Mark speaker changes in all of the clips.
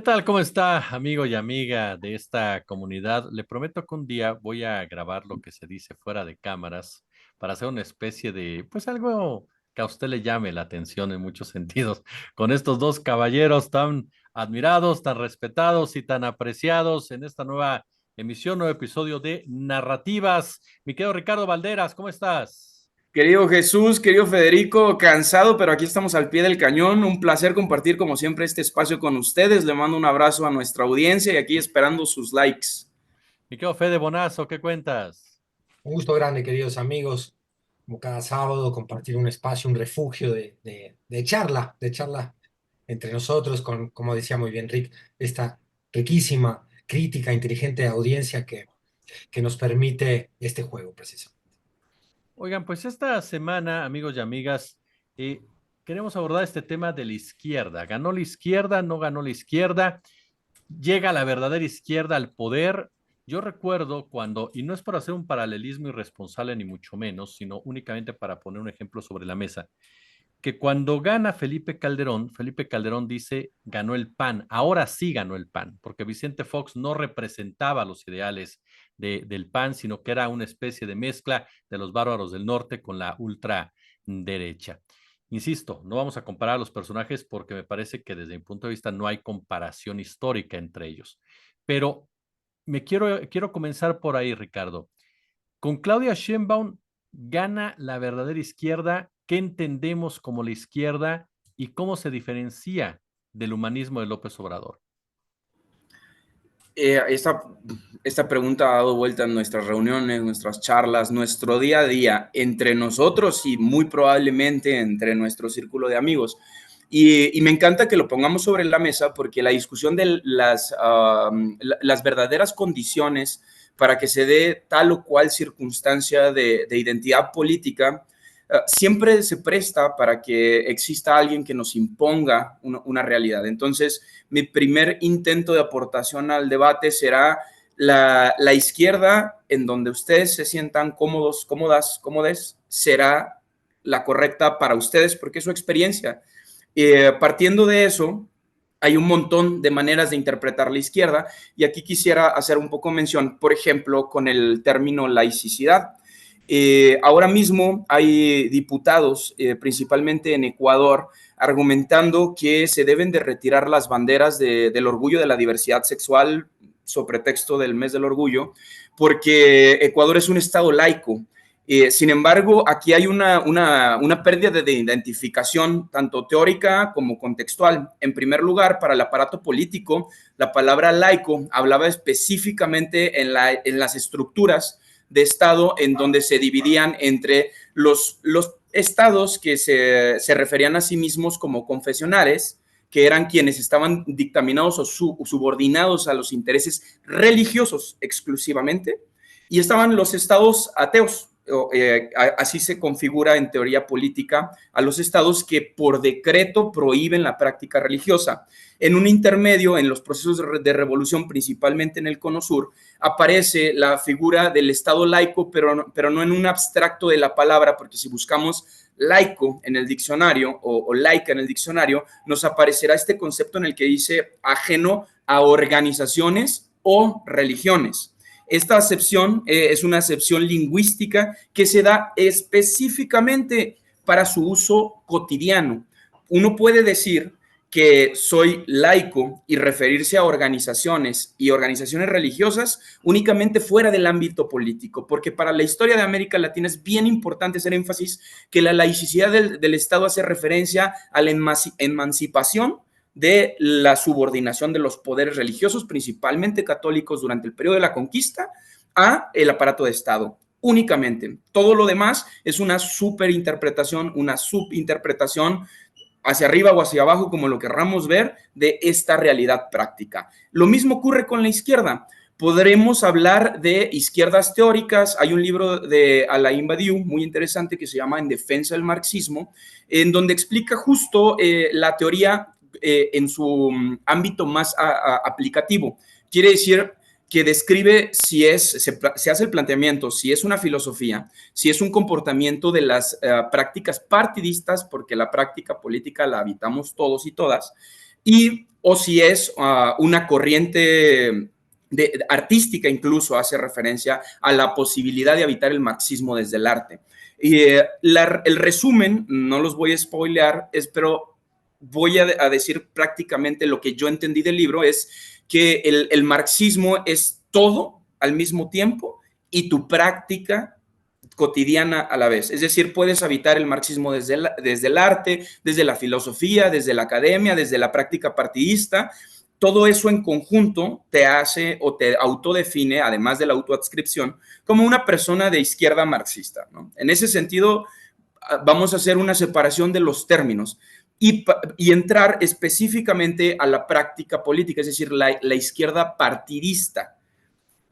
Speaker 1: tal? ¿Cómo está, amigo y amiga de esta comunidad? Le prometo que un día voy a grabar lo que se dice fuera de cámaras para hacer una especie de, pues algo que a usted le llame la atención en muchos sentidos, con estos dos caballeros tan admirados, tan respetados y tan apreciados en esta nueva emisión, nuevo episodio de Narrativas. Mi querido Ricardo Valderas, ¿cómo estás?
Speaker 2: Querido Jesús, querido Federico, cansado, pero aquí estamos al pie del cañón. Un placer compartir como siempre este espacio con ustedes. Le mando un abrazo a nuestra audiencia y aquí esperando sus likes.
Speaker 1: Mi querido Fede Bonazo, ¿qué cuentas?
Speaker 3: Un gusto grande, queridos amigos, como cada sábado, compartir un espacio, un refugio de charla entre nosotros, con, como decía muy bien Rick, esta riquísima, crítica, inteligente audiencia que nos permite este juego, precisamente.
Speaker 1: Oigan, pues esta semana, amigos y amigas, queremos abordar este tema de la izquierda. ¿Ganó la izquierda? ¿No ganó la izquierda? ¿Llega la verdadera izquierda al poder? Yo recuerdo cuando, y no es para hacer un paralelismo irresponsable ni mucho menos, sino únicamente para poner un ejemplo sobre la mesa, que cuando gana Felipe Calderón dice, ganó el PAN, ahora sí ganó el PAN, porque Vicente Fox no representaba los ideales del PAN, sino que era una especie de mezcla de los bárbaros del norte con la ultraderecha. Insisto, no vamos a comparar a los personajes porque me parece que desde mi punto de vista no hay comparación histórica entre ellos. Pero quiero comenzar por ahí, Ricardo. Con Claudia Sheinbaum gana la verdadera izquierda. ¿Qué entendemos como la izquierda y cómo se diferencia del humanismo de López Obrador?
Speaker 2: Eh, esta, esta pregunta ha dado vuelta en nuestras reuniones, nuestras charlas, nuestro día a día, entre nosotros y muy probablemente entre nuestro círculo de amigos. Y me encanta que lo pongamos sobre la mesa porque la discusión de las verdaderas condiciones para que se dé tal o cual circunstancia de identidad política siempre se presta para que exista alguien que nos imponga una realidad. Entonces, mi primer intento de aportación al debate será la izquierda, en donde ustedes se sientan cómodos, cómodas, cómodes, será la correcta para ustedes porque es su experiencia. Partiendo de eso, hay un montón de maneras de interpretar la izquierda y aquí quisiera hacer un poco mención, por ejemplo, con el término laicidad. Ahora mismo hay diputados, principalmente en Ecuador, argumentando que se deben de retirar las banderas del orgullo de la diversidad sexual sobre pretexto del mes del orgullo, porque Ecuador es un estado laico. Sin embargo, aquí hay una pérdida de identificación tanto teórica como contextual. En primer lugar, para el aparato político, la palabra laico hablaba específicamente en las estructuras de Estado en donde se dividían entre los estados que se referían a sí mismos como confesionales, que eran quienes estaban dictaminados o subordinados a los intereses religiosos exclusivamente, y estaban los estados ateos. Así se configura en teoría política a los estados que por decreto prohíben la práctica religiosa. En un intermedio, en los procesos de revolución, principalmente en el Cono Sur, aparece la figura del estado laico, pero no en un abstracto de la palabra, porque si buscamos laico en el diccionario o laica en el diccionario, nos aparecerá este concepto en el que dice ajeno a organizaciones o religiones. Esta acepción es una acepción lingüística que se da específicamente para su uso cotidiano. Uno puede decir que soy laico y referirse a organizaciones y organizaciones religiosas únicamente fuera del ámbito político, porque para la historia de América Latina es bien importante hacer énfasis que la laicidad del Estado hace referencia a la emancipación de la subordinación de los poderes religiosos, principalmente católicos, durante el periodo de la conquista, a el aparato de Estado. Únicamente. Todo lo demás es una superinterpretación, una subinterpretación hacia arriba o hacia abajo, como lo querramos ver, de esta realidad práctica. Lo mismo ocurre con la izquierda. Podremos hablar de izquierdas teóricas. Hay un libro de Alain Badiou muy interesante que se llama En defensa del marxismo, en donde explica justo la teoría en su ámbito más aplicativo. Quiere decir que describe se hace el planteamiento, si es una filosofía, si es un comportamiento de las prácticas partidistas, porque la práctica política la habitamos todos y todas, o si es una corriente artística, incluso hace referencia a la posibilidad de habitar el marxismo desde el arte. Y el resumen, no los voy a spoilear, pero voy a decir prácticamente lo que yo entendí del libro, es que el marxismo es todo al mismo tiempo y tu práctica cotidiana a la vez. Es decir, puedes habitar el marxismo desde el arte, desde la filosofía, desde la academia, desde la práctica partidista. Todo eso en conjunto te hace o te autodefine, además de la autoadscripción, como una persona de izquierda marxista, ¿no? En ese sentido, vamos a hacer una separación de los términos y entrar específicamente a la práctica política, es decir, la izquierda partidista.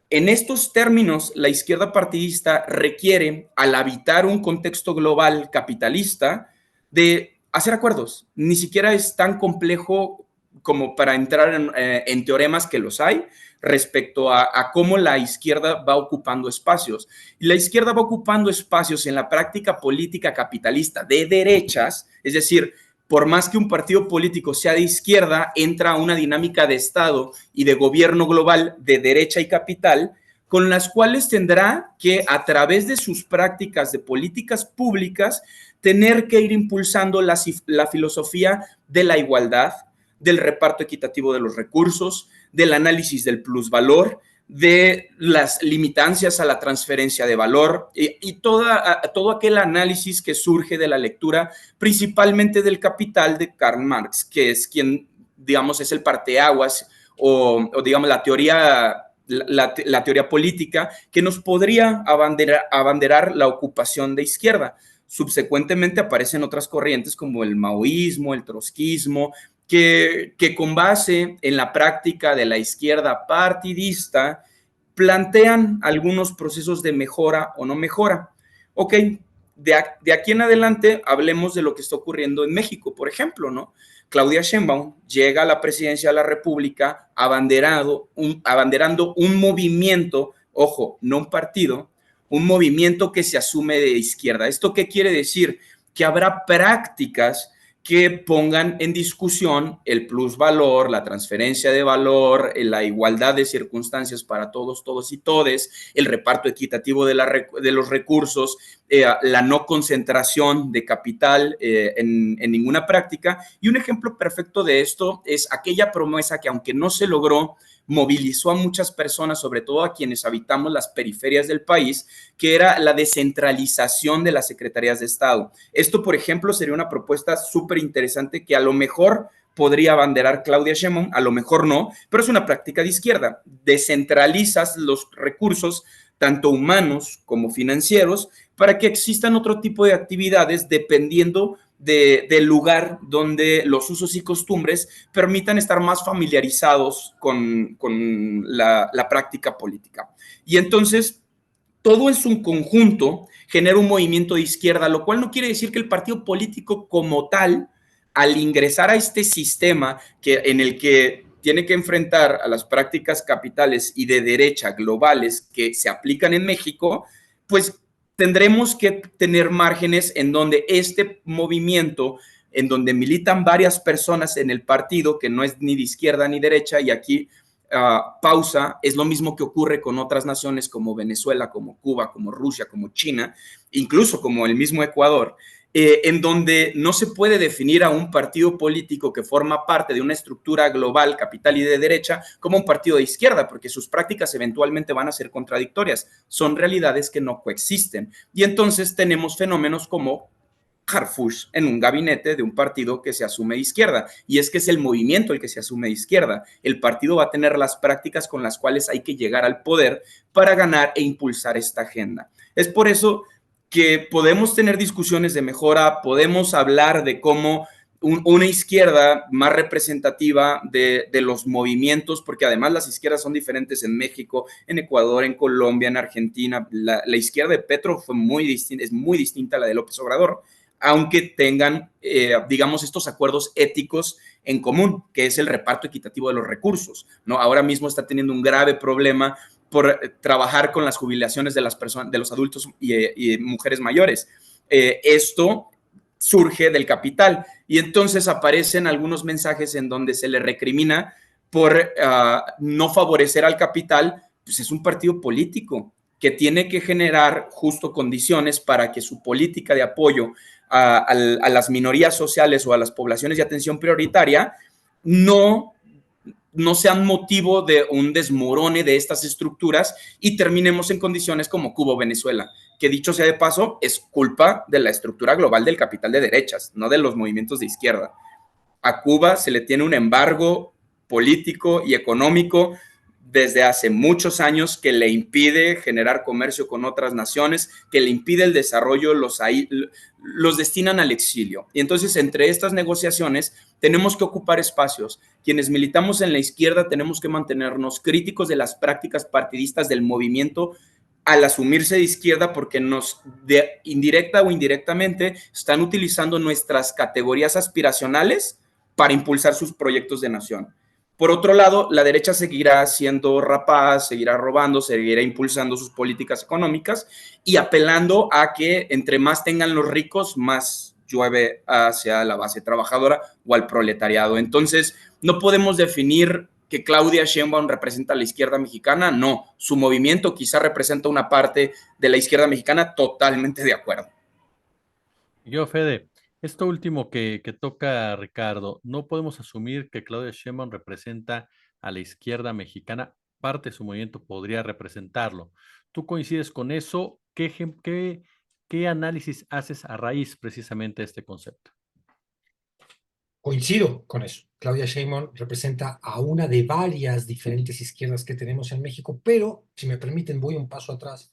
Speaker 2: En estos términos, la izquierda partidista requiere, al habitar un contexto global capitalista, de hacer acuerdos. Ni siquiera es tan complejo como para entrar en teoremas, que los hay, respecto a cómo la izquierda va ocupando espacios. Y la izquierda va ocupando espacios en la práctica política capitalista de derechas, es decir, por más que un partido político sea de izquierda, entra a una dinámica de Estado y de gobierno global de derecha y capital, con las cuales tendrá que, a través de sus prácticas de políticas públicas, tener que ir impulsando la filosofía de la igualdad, del reparto equitativo de los recursos, del análisis del plusvalor, de las limitancias a la transferencia de valor y todo aquel análisis que surge de la lectura principalmente del Capital de Karl Marx, que es quien, digamos, es el parteaguas o digamos, la teoría política que nos podría abanderar la ocupación de izquierda. Subsecuentemente aparecen otras corrientes como el maoísmo, el trotskismo, que con base en la práctica de la izquierda partidista plantean algunos procesos de mejora o no mejora. Ok, de aquí en adelante hablemos de lo que está ocurriendo en México, por ejemplo, ¿no? Claudia Sheinbaum llega a la presidencia de la República abanderando un movimiento, ojo, no un partido, un movimiento que se asume de izquierda. ¿Esto qué quiere decir? Que habrá prácticas que pongan en discusión el plusvalor, la transferencia de valor, la igualdad de circunstancias para todos y todes, el reparto equitativo de los recursos, la no concentración de capital en ninguna práctica. Y un ejemplo perfecto de esto es aquella promesa que, aunque no se logró, movilizó a muchas personas, sobre todo a quienes habitamos las periferias del país, que era la descentralización de las secretarías de Estado. Esto, por ejemplo, sería una propuesta súper interesante que a lo mejor podría abanderar Claudia Sheinbaum, a lo mejor no, pero es una práctica de izquierda. Descentralizas los recursos, tanto humanos como financieros, para que existan otro tipo de actividades dependiendo del lugar donde los usos y costumbres permitan estar más familiarizados con la práctica política. Y entonces, todo es un conjunto, genera un movimiento de izquierda, lo cual no quiere decir que el partido político como tal, al ingresar a este sistema en el que tiene que enfrentar a las prácticas capitales y de derecha globales que se aplican en México, pues tendremos que tener márgenes en donde este movimiento, en donde militan varias personas en el partido, que no es ni de izquierda ni derecha, y aquí pausa, es lo mismo que ocurre con otras naciones como Venezuela, como Cuba, como Rusia, como China, incluso como el mismo Ecuador, en donde no se puede definir a un partido político que forma parte de una estructura global, capital y de derecha, como un partido de izquierda, porque sus prácticas eventualmente van a ser contradictorias. Son realidades que no coexisten. Y entonces tenemos fenómenos como Harfush en un gabinete de un partido que se asume de izquierda. Y es que es el movimiento el que se asume de izquierda. El partido va a tener las prácticas con las cuales hay que llegar al poder para ganar e impulsar esta agenda. Es por eso que podemos tener discusiones de mejora, podemos hablar de cómo una izquierda más representativa de los movimientos, porque además las izquierdas son diferentes en México, en Ecuador, en Colombia, en Argentina. La izquierda de Petro es muy distinta a la de López Obrador, aunque tengan, digamos, estos acuerdos éticos en común, que es el reparto equitativo de los recursos, ¿no? Ahora mismo está teniendo un grave problema por trabajar con las jubilaciones de las personas, de los adultos y mujeres mayores. Esto surge del capital. Y entonces aparecen algunos mensajes en donde se le recrimina por no favorecer al capital. Pues es un partido político que tiene que generar justo condiciones para que su política de apoyo a las minorías sociales o a las poblaciones de atención prioritaria no sean motivo de un desmorone de estas estructuras y terminemos en condiciones como Cuba o Venezuela, que dicho sea de paso, es culpa de la estructura global del capital de derechas, no de los movimientos de izquierda. A Cuba se le tiene un embargo político y económico desde hace muchos años que le impide generar comercio con otras naciones, que le impide el desarrollo, los destinan al exilio. Y entonces, entre estas negociaciones, tenemos que ocupar espacios. Quienes militamos en la izquierda tenemos que mantenernos críticos de las prácticas partidistas del movimiento al asumirse de izquierda, porque indirecta o indirectamente están utilizando nuestras categorías aspiracionales para impulsar sus proyectos de nación. Por otro lado, la derecha seguirá siendo rapaz, seguirá robando, seguirá impulsando sus políticas económicas y apelando a que entre más tengan los ricos, más llueve hacia la base trabajadora o al proletariado. Entonces, no podemos definir que Claudia Sheinbaum representa a la izquierda mexicana, no. Su movimiento quizá representa una parte de la izquierda mexicana, totalmente de acuerdo.
Speaker 1: Yo, Fede, esto último que toca Ricardo, no podemos asumir que Claudia Sheinbaum representa a la izquierda mexicana, parte de su movimiento podría representarlo. ¿Tú coincides con eso? ¿Qué análisis haces a raíz precisamente de este concepto?
Speaker 3: Coincido con eso. Claudia Sheinbaum representa a una de varias diferentes izquierdas que tenemos en México, pero si me permiten voy un paso atrás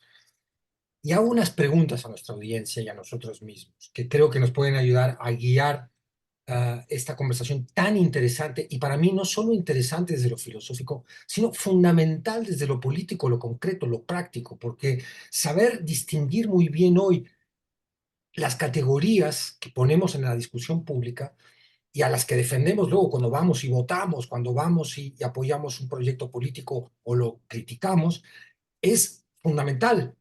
Speaker 3: y hago unas preguntas a nuestra audiencia y a nosotros mismos, que creo que nos pueden ayudar a guiar esta conversación tan interesante y para mí no solo interesante desde lo filosófico, sino fundamental desde lo político, lo concreto, lo práctico, porque saber distinguir muy bien hoy las categorías que ponemos en la discusión pública y a las que defendemos luego cuando vamos y votamos, cuando vamos y apoyamos un proyecto político o lo criticamos, es fundamental,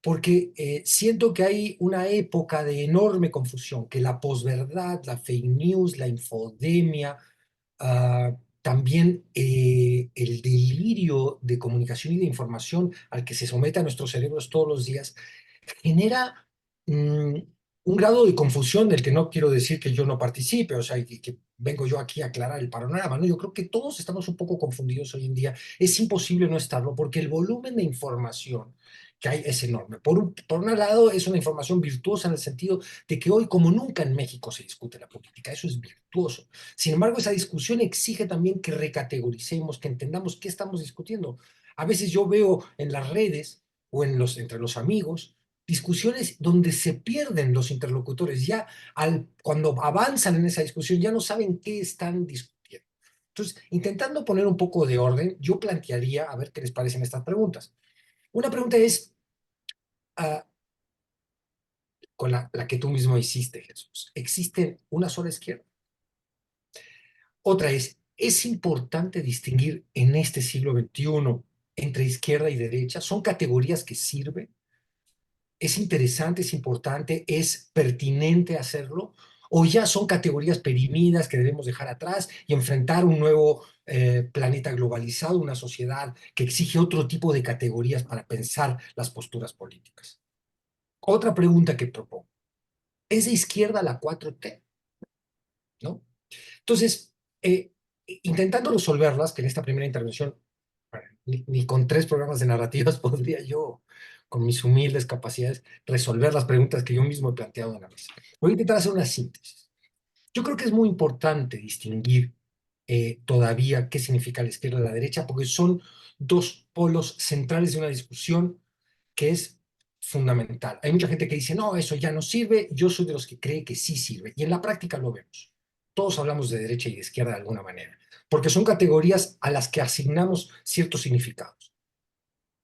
Speaker 3: porque siento que hay una época de enorme confusión, que la posverdad, la fake news, la infodemia, también el delirio de comunicación y de información al que se somete a nuestros cerebros todos los días, genera un grado de confusión del que no quiero decir que yo no participe, o sea, que vengo yo aquí a aclarar el panorama, ¿no? Yo creo que todos estamos un poco confundidos hoy en día. Es imposible no estarlo porque el volumen de información que hay es enorme. Por un lado, es una información virtuosa en el sentido de que hoy, como nunca en México, se discute la política. Eso es virtuoso. Sin embargo, esa discusión exige también que recategoricemos, que entendamos qué estamos discutiendo. A veces yo veo en las redes o entre los amigos discusiones donde se pierden los interlocutores. Ya cuando avanzan en esa discusión ya no saben qué están discutiendo. Entonces, intentando poner un poco de orden, yo plantearía, a ver qué les parecen estas preguntas. Una pregunta es, uh, con la que tú mismo hiciste, Jesús. ¿Existe una sola izquierda? Otra ¿es importante distinguir en este siglo XXI entre izquierda y derecha? ¿Son categorías que sirven? ¿Es interesante, es importante, es pertinente hacerlo? ¿O ya son categorías perimidas que debemos dejar atrás y enfrentar un nuevo planeta globalizado, una sociedad que exige otro tipo de categorías para pensar las posturas políticas? Otra pregunta que propongo. ¿Es de izquierda la 4T? ¿No? Entonces, intentando resolverlas, que en esta primera intervención, bueno, ni con 3 programas de narrativas podría yo, con mis humildes capacidades, resolver las preguntas que yo mismo he planteado en la mesa. Voy a intentar hacer una síntesis. Yo creo que es muy importante distinguir todavía qué significa la izquierda y la derecha, porque son dos polos centrales de una discusión que es fundamental. Hay mucha gente que dice, no, eso ya no sirve. Yo soy de los que cree que sí sirve. Y en la práctica lo vemos. Todos hablamos de derecha y de izquierda de alguna manera, porque son categorías a las que asignamos ciertos significados.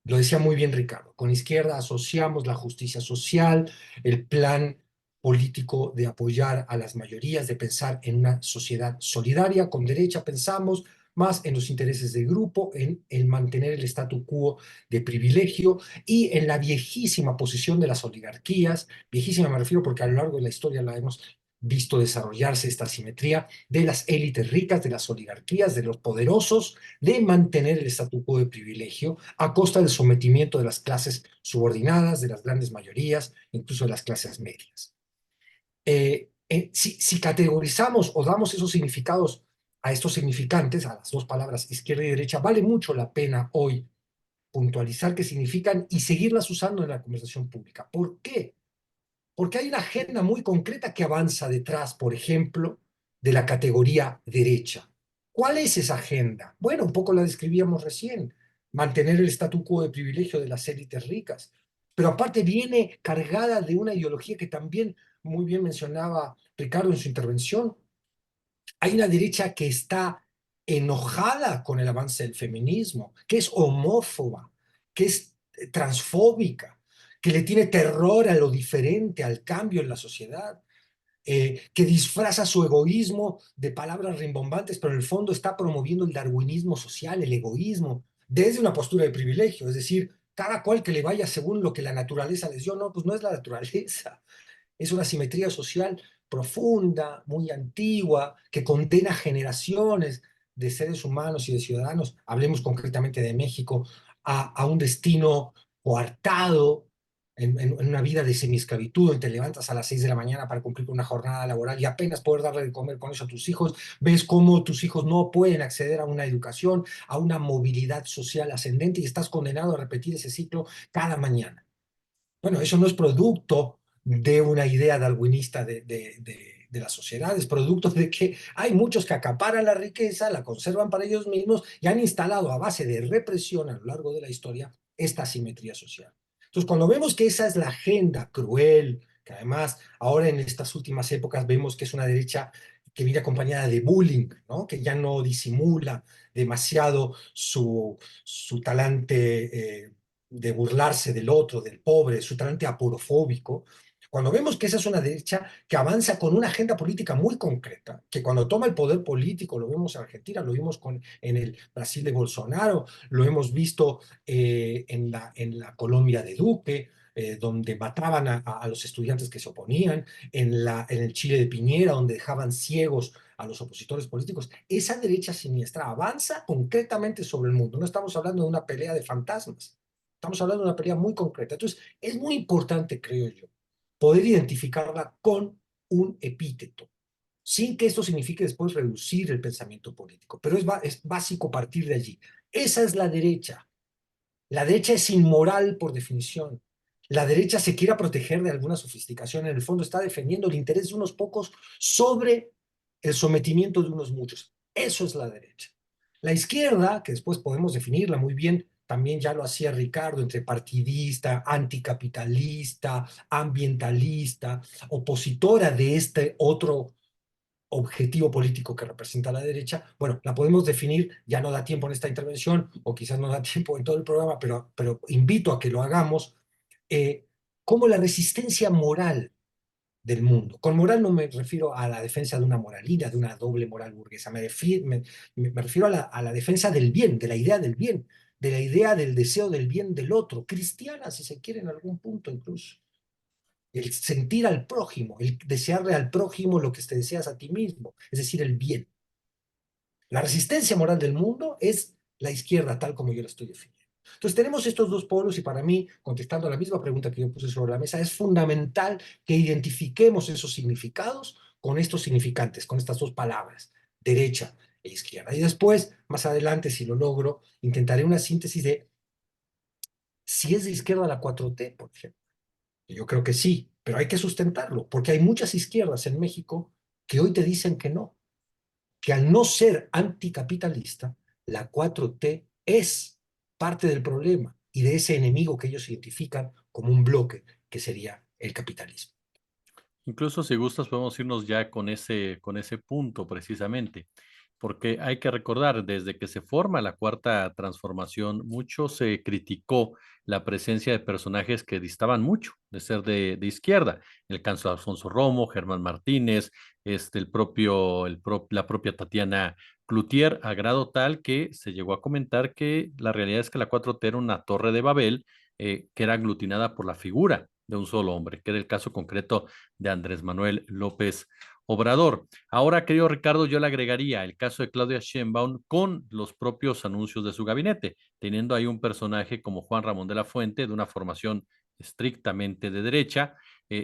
Speaker 3: Lo decía muy bien Ricardo, con izquierda asociamos la justicia social, el plan político de apoyar a las mayorías, de pensar en una sociedad solidaria. Con derecha pensamos más en los intereses del grupo, en el mantener el statu quo de privilegio y en la viejísima posición de las oligarquías. Viejísima me refiero porque a lo largo de la historia la hemos visto desarrollarse esta asimetría de las élites ricas, de las oligarquías, de los poderosos, de mantener el statu quo de privilegio a costa del sometimiento de las clases subordinadas, de las grandes mayorías, incluso de las clases medias. Si categorizamos o damos esos significados a estos significantes, a las dos palabras izquierda y derecha, vale mucho la pena hoy puntualizar qué significan y seguirlas usando en la conversación pública. ¿Por qué? Porque hay una agenda muy concreta que avanza detrás, por ejemplo, de la categoría derecha. ¿Cuál es esa agenda? Bueno, un poco la describíamos recién, mantener el statu quo de privilegio de las élites ricas, pero aparte viene cargada de una ideología que también muy bien mencionaba Ricardo en su intervención. Hay una derecha que está enojada con el avance del feminismo, que es homófoba, que es transfóbica, que le tiene terror a lo diferente, al cambio en la sociedad, que disfraza su egoísmo de palabras rimbombantes, pero en el fondo está promoviendo el darwinismo social, el egoísmo, desde una postura de privilegio, es decir, cada cual que le vaya según lo que la naturaleza les dio, no, pues no es la naturaleza, es una simetría social profunda, muy antigua, que condena generaciones de seres humanos y de ciudadanos, hablemos concretamente de México, a un destino coartado, en una vida de semiesclavitud, donde te levantas a las 6 de la mañana para cumplir con una jornada laboral y apenas poder darle de comer con eso a tus hijos, ves cómo tus hijos no pueden acceder a una educación, a una movilidad social ascendente y estás condenado a repetir ese ciclo cada mañana. Bueno, eso no es producto de una idea darwinista de la sociedad, es producto de que hay muchos que acaparan la riqueza, la conservan para ellos mismos y han instalado a base de represión a lo largo de la historia esta asimetría social. Entonces, cuando vemos que esa es la agenda cruel, que además ahora en estas últimas épocas vemos que es una derecha que viene acompañada de bullying, ¿no? Que ya no disimula demasiado su talante de burlarse del otro, del pobre, su talante aporofóbico, cuando vemos que esa es una derecha que avanza con una agenda política muy concreta, que cuando toma el poder político, lo vemos en Argentina, lo vimos en el Brasil de Bolsonaro, lo hemos visto en la Colombia de Duque, donde mataban a los estudiantes que se oponían, en el Chile de Piñera, donde dejaban ciegos a los opositores políticos. Esa derecha siniestra avanza concretamente sobre el mundo. No estamos hablando de una pelea de fantasmas. Estamos hablando de una pelea muy concreta. Entonces, es muy importante, creo yo, poder identificarla con un epíteto, sin que esto signifique después reducir el pensamiento político. Pero es básico partir de allí. Esa es la derecha. La derecha es inmoral por definición. La derecha se quiere proteger de alguna sofisticación. En el fondo está defendiendo el interés de unos pocos sobre el sometimiento de unos muchos. Eso es la derecha. La izquierda, que después podemos definirla muy bien, también ya lo hacía Ricardo, entre partidista, anticapitalista, ambientalista, opositora de este otro objetivo político que representa la derecha, bueno, la podemos definir, ya no da tiempo en esta intervención, o quizás no da tiempo en todo el programa, pero invito a que lo hagamos, eh, como la resistencia moral del mundo. Con moral no me refiero a la defensa de una moralina, de una doble moral burguesa, me refiero a la defensa del bien, de la idea del bien, de la idea del deseo del bien del otro, cristiana, si se quiere, en algún punto incluso. El sentir al prójimo, el desearle al prójimo lo que te deseas a ti mismo, es decir, el bien. La resistencia moral del mundo es la izquierda, tal como yo la estoy definiendo. Entonces tenemos estos dos polos y para mí, contestando a la misma pregunta que yo puse sobre la mesa, es fundamental que identifiquemos esos significados con estos significantes, con estas dos palabras, derecha e izquierda. Y después, más adelante, si lo logro, intentaré una síntesis de si es de izquierda la 4T, por ejemplo. Yo creo que sí, pero hay que sustentarlo, porque hay muchas izquierdas en México que hoy te dicen que no, que al no ser anticapitalista, la 4T es parte del problema y de ese enemigo que ellos identifican como un bloque, que sería el capitalismo.
Speaker 1: Incluso si gustas, podemos irnos ya con ese punto precisamente, porque hay que recordar, desde que se forma la cuarta transformación, mucho se criticó la presencia de personajes que distaban mucho de ser de izquierda. El caso de Alfonso Romo, Germán Martínez, la propia Tatiana Cloutier, a grado tal que se llegó a comentar que la realidad es que la 4T era una torre de Babel que era aglutinada por la figura de un solo hombre, que era el caso concreto de Andrés Manuel López Obrador. Ahora, querido Ricardo, yo le agregaría el caso de Claudia Sheinbaum con los propios anuncios de su gabinete, teniendo ahí un personaje como Juan Ramón de la Fuente, de una formación estrictamente de derecha,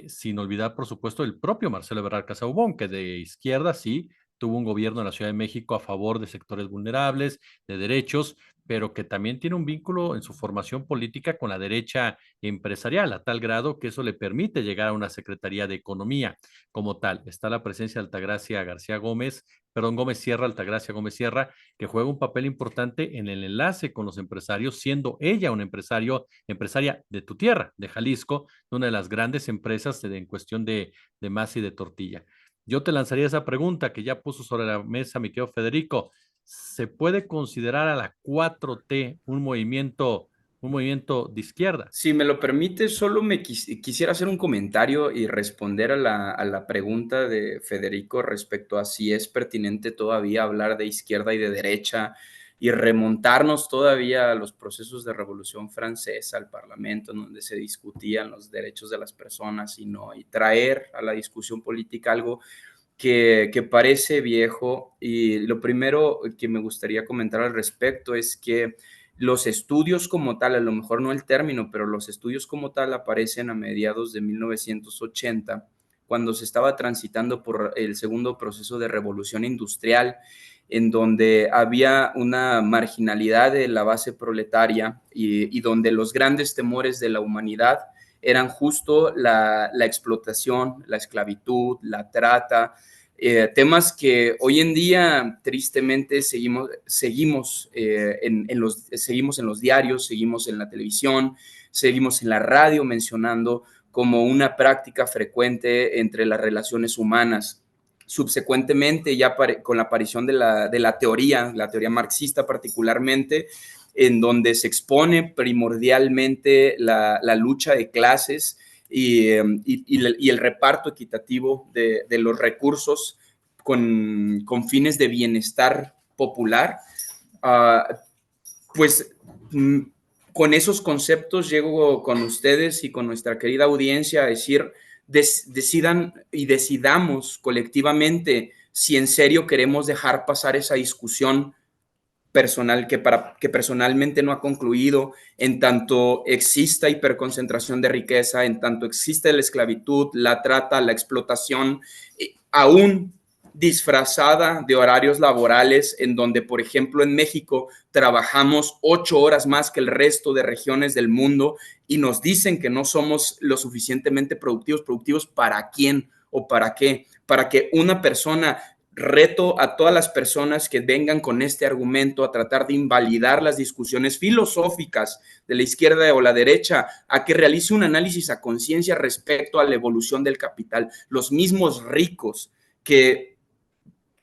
Speaker 1: sin olvidar, por supuesto, el propio Marcelo Ebrard Casaubon, que de izquierda sí tuvo un gobierno en la Ciudad de México a favor de sectores vulnerables, de derechos, pero que también tiene un vínculo en su formación política con la derecha empresarial, a tal grado que eso le permite llegar a una Secretaría de Economía como tal. Está la presencia de Altagracia García Gómez, perdón, Gómez Sierra, Altagracia Gómez Sierra, que juega un papel importante en el enlace con los empresarios, siendo ella una empresaria de tu tierra, de Jalisco, de una de las grandes empresas en cuestión de masa y de tortilla. Yo te lanzaría esa pregunta que ya puso sobre la mesa mi querido Federico. ¿Se puede considerar a la 4T un movimiento de izquierda?
Speaker 2: Si me lo permite, solo quisiera hacer un comentario y responder a la pregunta de Federico respecto a si es pertinente todavía hablar de izquierda y de derecha y remontarnos todavía a los procesos de Revolución Francesa, al Parlamento, en donde se discutían los derechos de las personas y traer a la discusión política algo que parece viejo. Y lo primero que me gustaría comentar al respecto es que los estudios como tal, a lo mejor no el término, pero los estudios como tal aparecen a mediados de 1980, cuando se estaba transitando por el segundo proceso de revolución industrial, en donde había una marginalidad de la base proletaria y donde los grandes temores de la humanidad eran justo la explotación, la esclavitud, la trata, temas que hoy en día tristemente seguimos en los diarios, seguimos en la televisión, seguimos en la radio mencionando como una práctica frecuente entre las relaciones humanas. Subsecuentemente, ya con la aparición de la teoría marxista particularmente, en donde se expone primordialmente la lucha de clases y el reparto equitativo de los recursos con fines de bienestar popular, pues con esos conceptos llego con ustedes y con nuestra querida audiencia a decir, decidan y decidamos colectivamente si en serio queremos dejar pasar esa discusión personal que personalmente no ha concluido, en tanto exista hiperconcentración de riqueza, en tanto existe la esclavitud, la trata, la explotación, aún disfrazada de horarios laborales, en donde, por ejemplo, en México trabajamos 8 horas más que el resto de regiones del mundo y nos dicen que no somos lo suficientemente productivos. ¿Para quién o para qué? Para que una persona... Reto a todas las personas que vengan con este argumento a tratar de invalidar las discusiones filosóficas de la izquierda o la derecha, a que realice un análisis a conciencia respecto a la evolución del capital. Los mismos ricos que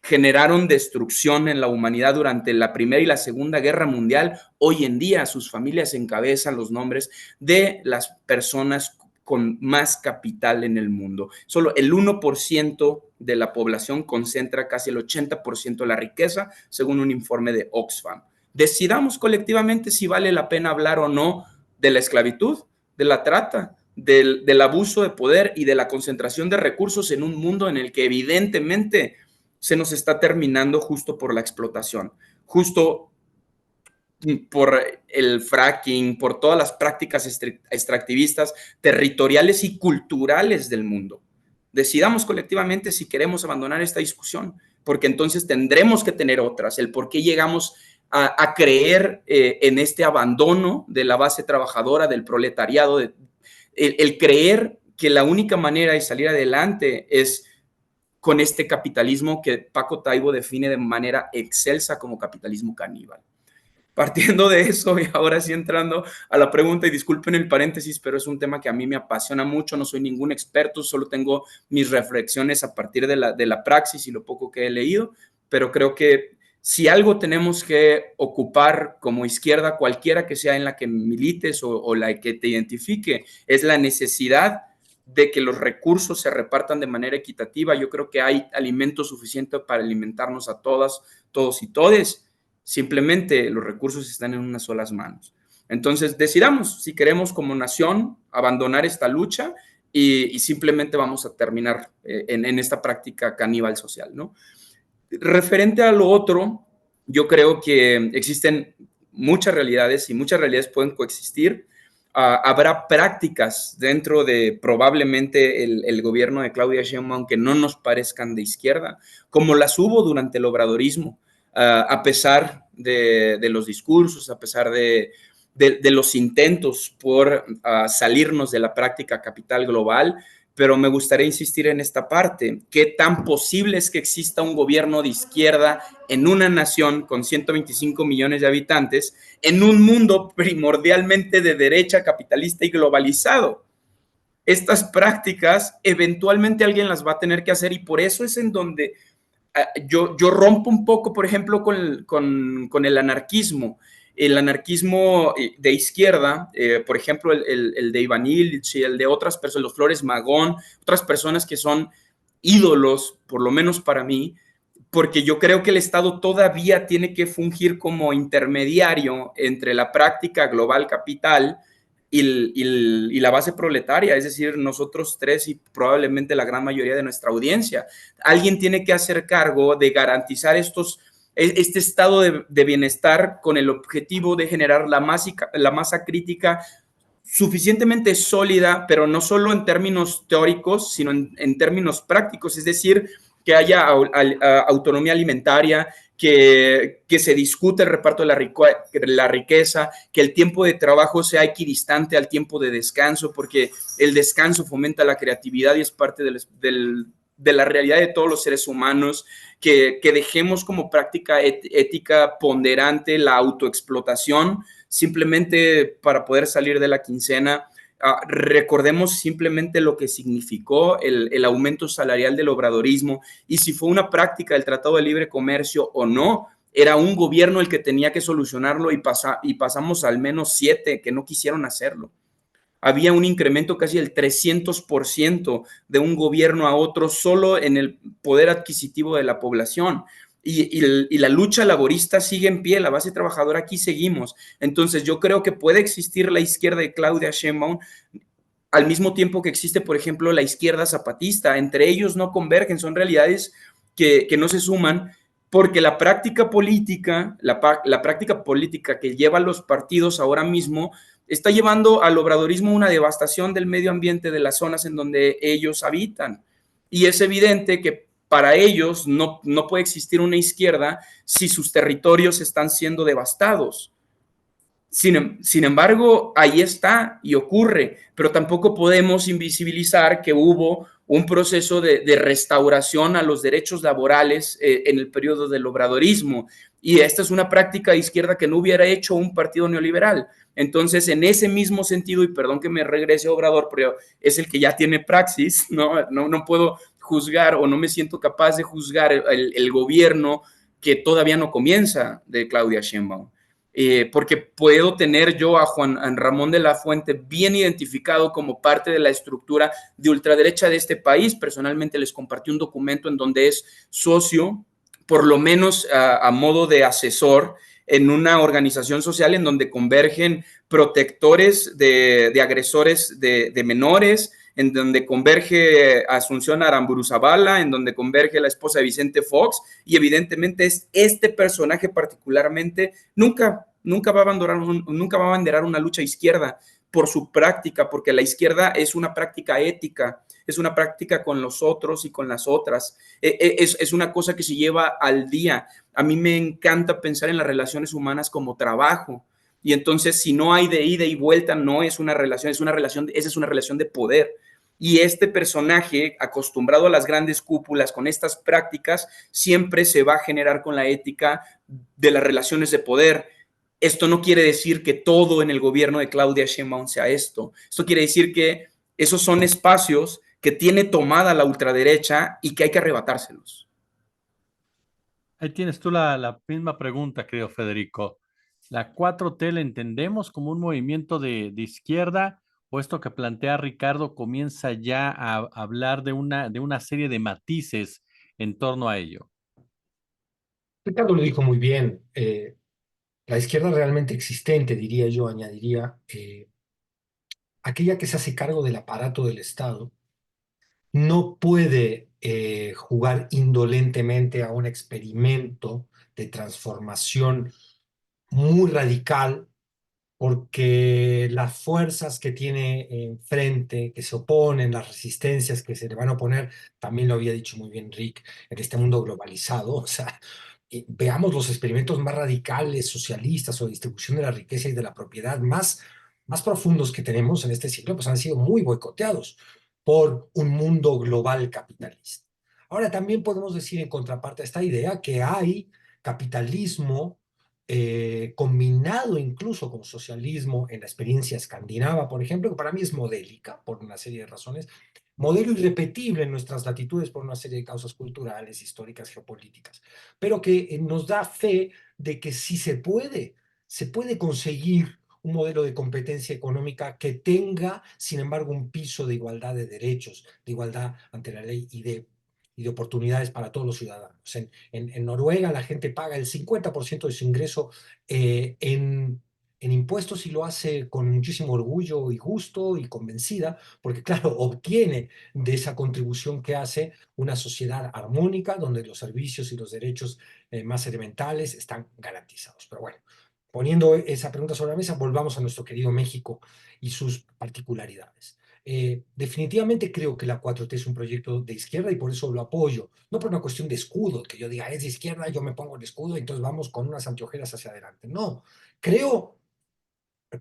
Speaker 2: generaron destrucción en la humanidad durante la Primera y la Segunda Guerra Mundial, hoy en día sus familias encabezan los nombres de las personas con más capital en el mundo. Solo el 1% de la población concentra casi el 80% de la riqueza, según un informe de Oxfam. Decidamos colectivamente si vale la pena hablar o no de la esclavitud, de la trata, del abuso de poder y de la concentración de recursos en un mundo en el que evidentemente se nos está terminando justo por la explotación, justo por el fracking, por todas las prácticas extractivistas territoriales y culturales del mundo. Decidamos colectivamente si queremos abandonar esta discusión, porque entonces tendremos que tener otras, el por qué llegamos a creer en este abandono de la base trabajadora, del proletariado, el creer que la única manera de salir adelante es con este capitalismo que Paco Taibo define de manera excelsa como capitalismo caníbal. Partiendo de eso y ahora sí entrando a la pregunta, y disculpen el paréntesis, pero es un tema que a mí me apasiona mucho, no soy ningún experto, solo tengo mis reflexiones a partir de la praxis y lo poco que he leído, pero creo que si algo tenemos que ocupar como izquierda, cualquiera que sea en la que milites o la que te identifique, es la necesidad de que los recursos se repartan de manera equitativa. Yo creo que hay alimento suficiente para alimentarnos a todas, todos y todes. Simplemente los recursos están en unas solas manos. Entonces, decidamos si queremos como nación abandonar esta lucha y simplemente vamos a terminar en esta práctica caníbal social, ¿no? Referente a lo otro, yo creo que existen muchas realidades y muchas realidades pueden coexistir. Habrá prácticas dentro de probablemente el gobierno de Claudia Sheinbaum que no nos parezcan de izquierda, como las hubo durante el obradorismo, a pesar de los discursos, a pesar de los intentos por salirnos de la práctica capital global, pero me gustaría insistir en esta parte. ¿Qué tan posible es que exista un gobierno de izquierda en una nación con 125 millones de habitantes, en un mundo primordialmente de derecha, capitalista y globalizado? Estas prácticas eventualmente alguien las va a tener que hacer y por eso es en donde yo rompo un poco, por ejemplo, con el anarquismo. El anarquismo de izquierda, por ejemplo, el de Iván Illich y el de otras personas, los Flores Magón, otras personas que son ídolos, por lo menos para mí, porque yo creo que el Estado todavía tiene que fungir como intermediario entre la práctica global capital y la base proletaria, es decir, nosotros tres y probablemente la gran mayoría de nuestra audiencia. Alguien tiene que hacer cargo de garantizar este estado de bienestar con el objetivo de generar la masa crítica suficientemente sólida, pero no solo en términos teóricos, sino en términos prácticos, es decir, que haya autonomía alimentaria, que se discute el reparto de la riqueza, que el tiempo de trabajo sea equidistante al tiempo de descanso, porque el descanso fomenta la creatividad y es parte de la realidad de todos los seres humanos, que dejemos como práctica ética ponderante la autoexplotación simplemente para poder salir de la quincena. Recordemos simplemente lo que significó el aumento salarial del obradorismo y si fue una práctica del Tratado de Libre Comercio o no, era un gobierno el que tenía que solucionarlo y pasamos al menos 7 que no quisieron hacerlo. Había un incremento casi del 300% de un gobierno a otro solo en el poder adquisitivo de la población. Y la lucha laborista sigue en pie, la base trabajadora aquí seguimos. Entonces yo creo que puede existir la izquierda de Claudia Sheinbaum al mismo tiempo que existe, por ejemplo, la izquierda zapatista. Entre ellos no convergen, son realidades que no se suman porque la práctica política, la práctica política que llevan los partidos ahora mismo está llevando al obradorismo una devastación del medio ambiente de las zonas en donde ellos habitan. Y es evidente que para ellos no puede existir una izquierda si sus territorios están siendo devastados. Sin embargo, ahí está y ocurre, pero tampoco podemos invisibilizar que hubo un proceso de restauración a los derechos laborales en el periodo del obradorismo. Y esta es una práctica de izquierda que no hubiera hecho un partido neoliberal. Entonces, en ese mismo sentido, y perdón que me regrese a Obrador, pero es el que ya tiene praxis, no puedo juzgar o no me siento capaz de juzgar el gobierno que todavía no comienza de Claudia Sheinbaum. Porque puedo tener yo a Juan Ramón de la Fuente bien identificado como parte de la estructura de ultraderecha de este país. Personalmente les compartí un documento en donde es socio, por lo menos a modo de asesor, en una organización social en donde convergen protectores de agresores de menores, en donde converge Asunción Aramburu Zavala, en donde converge la esposa de Vicente Fox, y evidentemente es este personaje particularmente nunca va a abanderar una lucha izquierda por su práctica, porque la izquierda es una práctica ética, es una práctica con los otros y con las otras, es una cosa que se lleva al día. A mí me encanta pensar en las relaciones humanas como trabajo, y entonces si no hay de ida y vuelta, no es una relación, esa es una relación de poder. Y este personaje, acostumbrado a las grandes cúpulas con estas prácticas, siempre se va a generar con la ética de las relaciones de poder. Esto no quiere decir que todo en el gobierno de Claudia Sheinbaum sea esto. Esto quiere decir que esos son espacios que tiene tomada la ultraderecha y que hay que arrebatárselos.
Speaker 1: Ahí tienes tú la misma pregunta, creo, Federico. ¿La 4T la entendemos como un movimiento de izquierda o esto que plantea Ricardo comienza ya a hablar de una serie de matices en torno a ello?
Speaker 3: Ricardo lo dijo muy bien. La izquierda realmente existente, diría yo, añadiría, aquella que se hace cargo del aparato del Estado no puede jugar indolentemente a un experimento de transformación muy radical, porque las fuerzas que tiene enfrente, que se oponen, las resistencias que se le van a oponer, también lo había dicho muy bien Rick, en este mundo globalizado, o sea, y veamos los experimentos más radicales, socialistas o de distribución de la riqueza y de la propiedad más profundos que tenemos en este siglo, pues han sido muy boicoteados por un mundo global capitalista. Ahora también podemos decir en contraparte a esta idea que hay capitalismo combinado incluso con socialismo en la experiencia escandinava, por ejemplo, que para mí es modélica por una serie de razones, modelo irrepetible en nuestras latitudes por una serie de causas culturales, históricas, geopolíticas, pero que nos da fe de que sí se puede conseguir un modelo de competencia económica que tenga, sin embargo, un piso de igualdad de derechos, de igualdad ante la ley y de oportunidades para todos los ciudadanos. En Noruega la gente paga el 50% de su ingreso en impuestos y lo hace con muchísimo orgullo y gusto y convencida, porque claro, obtiene de esa contribución que hace una sociedad armónica donde los servicios y los derechos más elementales están garantizados. Pero bueno, poniendo esa pregunta sobre la mesa, volvamos a nuestro querido México y sus particularidades. Definitivamente creo que la 4T es un proyecto de izquierda y por eso lo apoyo. No por una cuestión de escudo, que yo diga es de izquierda, yo me pongo el escudo y entonces vamos con unas anteojeras hacia adelante. No, creo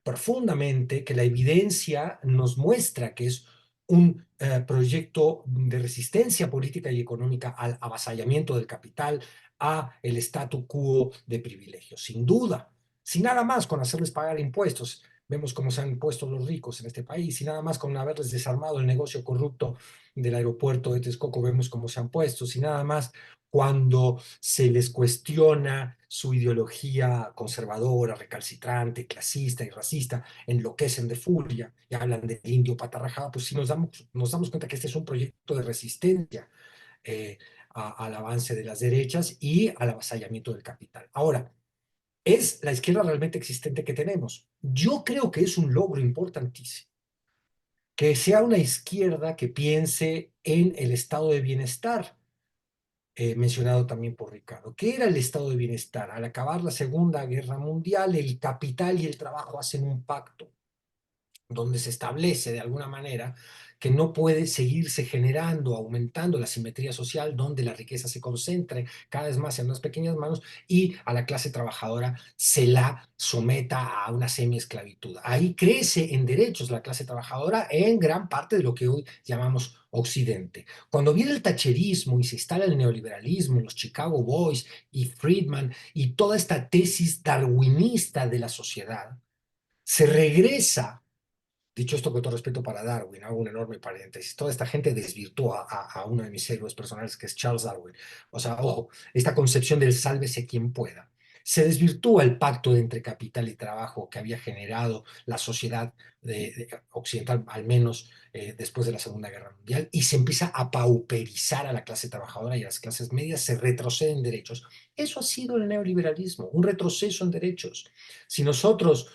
Speaker 3: profundamente que la evidencia nos muestra que es un proyecto de resistencia política y económica al avasallamiento del capital, a el statu quo de privilegios. Sin duda, sin nada más con hacerles pagar impuestos. Vemos cómo se han impuesto los ricos en este país, y nada más con haberles desarmado el negocio corrupto del aeropuerto de Texcoco, vemos cómo se han puesto, sin nada más cuando se les cuestiona su ideología conservadora, recalcitrante, clasista y racista, enloquecen de furia y hablan del indio patarrajada, pues sí nos damos cuenta que este es un proyecto de resistencia eh, al avance de las derechas y al avasallamiento del capital. Ahora, ¿es la izquierda realmente existente que tenemos? Yo creo que es un logro importantísimo que sea una izquierda que piense en el estado de bienestar, mencionado también por Ricardo. ¿Qué era el estado de bienestar? Al acabar la Segunda Guerra Mundial, el capital y el trabajo hacen un pacto donde se establece de alguna manera que no puede seguirse generando, aumentando la simetría social, donde la riqueza se concentre cada vez más en unas pequeñas manos y a la clase trabajadora se la someta a una semiesclavitud. Ahí crece en derechos la clase trabajadora en gran parte de lo que hoy llamamos Occidente. Cuando viene el tacherismo y se instala el neoliberalismo, los Chicago Boys y Friedman y toda esta tesis darwinista de la sociedad, se regresa. Dicho esto, con todo respeto para Darwin, hago un enorme paréntesis. Toda esta gente desvirtúa a uno de mis héroes personales, que es Charles Darwin. O sea, ojo, esta concepción del sálvese quien pueda. Se desvirtúa el pacto entre capital y trabajo que había generado la sociedad occidental, al menos después de la Segunda Guerra Mundial, y se empieza a pauperizar a la clase trabajadora y a las clases medias, se retroceden derechos. Eso ha sido el neoliberalismo, un retroceso en derechos. Si nosotros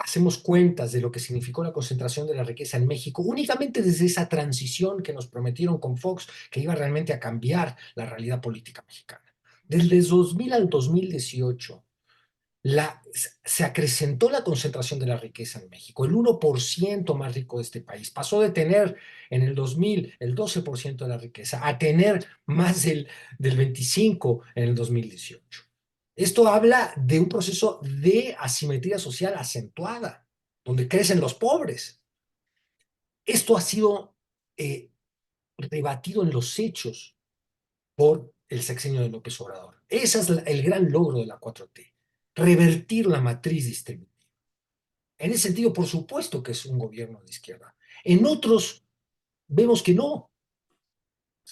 Speaker 3: hacemos cuentas de lo que significó la concentración de la riqueza en México, únicamente desde esa transición que nos prometieron con Fox, que iba realmente a cambiar la realidad política mexicana. Desde 2000 al 2018, se acrecentó la concentración de la riqueza en México. El 1% más rico de este país pasó de tener en el 2000 el 12% de la riqueza a tener más del 25% en el 2018. Esto habla de un proceso de asimetría social acentuada, donde crecen los pobres. Esto ha sido eh, rebatido en los hechos por el sexenio de López Obrador. Ese es el gran logro de la 4T, revertir la matriz distributiva. En ese sentido, por supuesto que es un gobierno de izquierda. En otros vemos que no,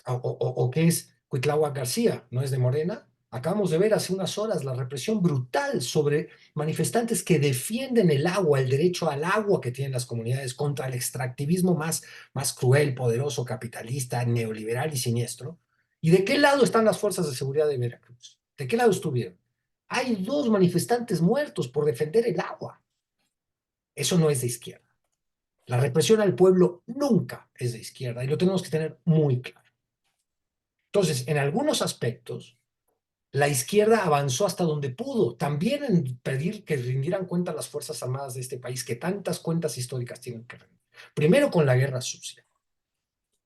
Speaker 3: o que es Cuitláhuac García, ¿no es de Morena? Acabamos de ver hace unas horas la represión brutal sobre manifestantes que defienden el agua, el derecho al agua que tienen las comunidades contra el extractivismo más cruel, poderoso, capitalista, neoliberal y siniestro. ¿Y de qué lado están las fuerzas de seguridad de Veracruz? ¿De qué lado estuvieron? Hay 2 manifestantes muertos por defender el agua. Eso no es de izquierda. La represión al pueblo nunca es de izquierda y lo tenemos que tener muy claro. Entonces, en algunos aspectos, la izquierda avanzó hasta donde pudo, también en pedir que rindieran cuenta las Fuerzas Armadas de este país, que tantas cuentas históricas tienen que rendir. Primero con la guerra sucia,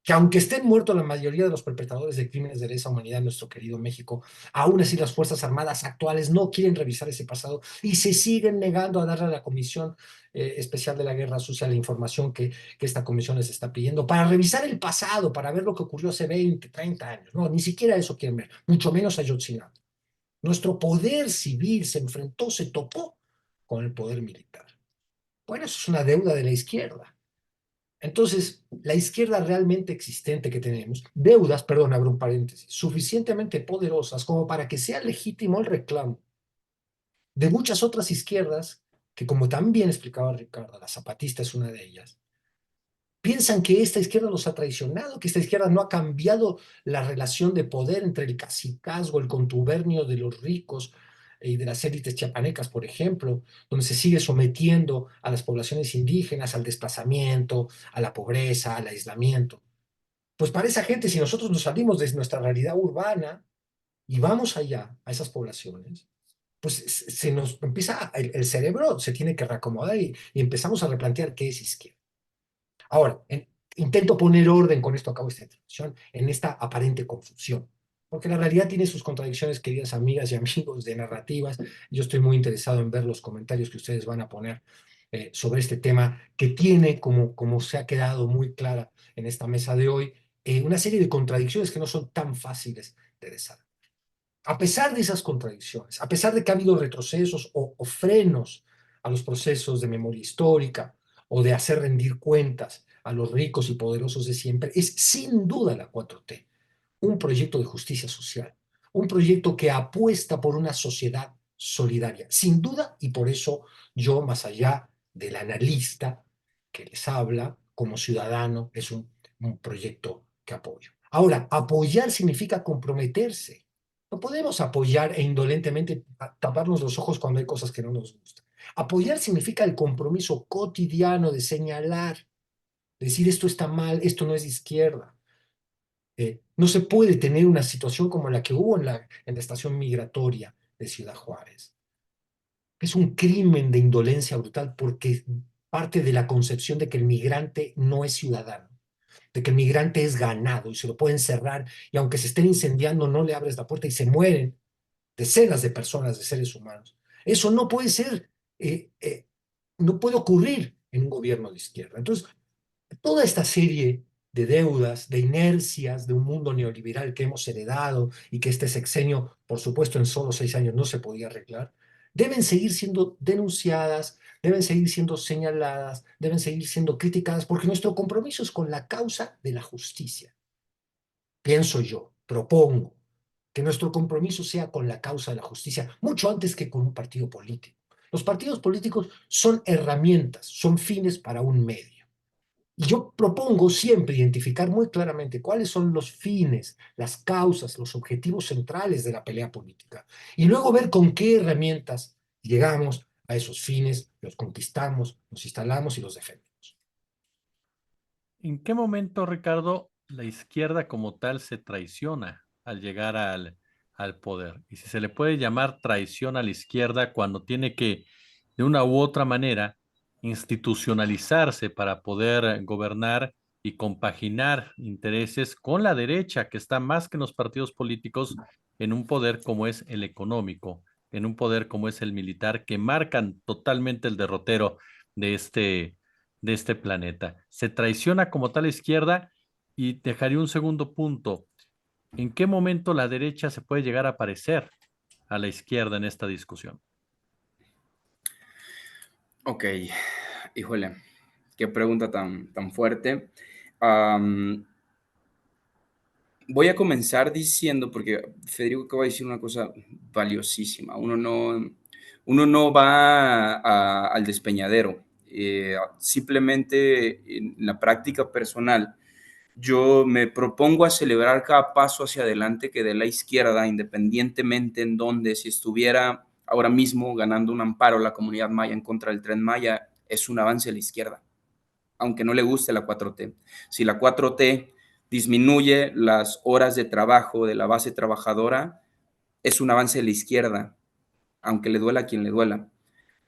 Speaker 3: que aunque estén muertos la mayoría de los perpetradores de crímenes de lesa humanidad en nuestro querido México, aún así las Fuerzas Armadas actuales no quieren revisar ese pasado y se siguen negando a darle a la Comisión Especial de la Guerra Sucia la información que esta comisión les está pidiendo para revisar el pasado, para ver lo que ocurrió hace 20, 30 años. No, ni siquiera eso quieren ver, mucho menos Ayotzinapa. Nuestro poder civil se enfrentó, se topó con el poder militar. Bueno, eso es una deuda de la izquierda. Entonces, la izquierda realmente existente que tenemos, deudas, perdón, abro un paréntesis, suficientemente poderosas como para que sea legítimo el reclamo de muchas otras izquierdas, que como también explicaba Ricardo, la zapatista es una de ellas, piensan que esta izquierda los ha traicionado, que esta izquierda no ha cambiado la relación de poder entre el cacicazgo, el contubernio de los ricos y de las élites chiapanecas, por ejemplo, donde se sigue sometiendo a las poblaciones indígenas al desplazamiento, a la pobreza, al aislamiento. Pues para esa gente, si nosotros nos salimos de nuestra realidad urbana y vamos allá, a esas poblaciones, pues se nos empieza, el cerebro se tiene que reacomodar y empezamos a replantear qué es izquierda. Ahora, intento poner orden, con esto acabo esta introducción, en esta aparente confusión, porque la realidad tiene sus contradicciones, queridas amigas y amigos de narrativas. Yo estoy muy interesado en ver los comentarios que ustedes van a poner sobre este tema que tiene, como se ha quedado muy clara en esta mesa de hoy, una serie de contradicciones que no son tan fáciles de desarrollar. A pesar de esas contradicciones, a pesar de que ha habido retrocesos o frenos a los procesos de memoria histórica o de hacer rendir cuentas a los ricos y poderosos de siempre, es sin duda la 4T un proyecto de justicia social, un proyecto que apuesta por una sociedad solidaria, sin duda, y por eso yo, más allá del analista que les habla, como ciudadano, es un proyecto que apoyo. Ahora, apoyar significa comprometerse. No podemos apoyar e indolentemente taparnos los ojos cuando hay cosas que no nos gustan. Apoyar significa el compromiso cotidiano de señalar, decir esto está mal, esto no es de izquierda. No se puede tener una situación como la que hubo en la estación migratoria de Ciudad Juárez. Es un crimen de indolencia brutal porque parte de la concepción de que el migrante no es ciudadano, de que el migrante es ganado y se lo pueden cerrar y aunque se estén incendiando no le abres la puerta y se mueren decenas de personas, de seres humanos. Eso no puede ser, no puede ocurrir en un gobierno de izquierda. Entonces, toda esta serie de deudas, de inercias de un mundo neoliberal que hemos heredado y que este sexenio, por supuesto, en solo 6 años no se podía arreglar, deben seguir siendo denunciadas, deben seguir siendo señaladas, deben seguir siendo criticadas, porque nuestro compromiso es con la causa de la justicia. Pienso yo, propongo que nuestro compromiso sea con la causa de la justicia, mucho antes que con un partido político. Los partidos políticos son herramientas, son fines para un medio. Y yo propongo siempre identificar muy claramente cuáles son los fines, las causas, los objetivos centrales de la pelea política. Y luego ver con qué herramientas llegamos a esos fines, los conquistamos, los instalamos y los defendemos.
Speaker 1: ¿En qué momento, Ricardo, la izquierda como tal se traiciona al llegar al poder? Y si se le puede llamar traición a la izquierda cuando tiene que, de una u otra manera, institucionalizarse para poder gobernar y compaginar intereses con la derecha, que está más que en los partidos políticos en un poder como es el económico, en un poder como es el militar, que marcan totalmente el derrotero de este planeta. Se traiciona como tal izquierda y dejaría un segundo punto. ¿En qué momento la derecha se puede llegar a parecer a la izquierda en esta discusión?
Speaker 2: Ok, híjole, qué pregunta tan fuerte. Am, Voy a comenzar diciendo, porque Federico acaba de decir una cosa valiosísima. Uno no va al despeñadero. Simplemente en la práctica personal, yo me propongo a celebrar cada paso hacia adelante que dé la izquierda, independientemente en donde, si estuviera ahora mismo ganando un amparo la comunidad maya en contra del Tren Maya, es un avance a la izquierda. aunque no le guste la 4T. Si la 4T disminuye las horas de trabajo de la base trabajadora, es un avance de la izquierda, aunque le duela a quien le duela.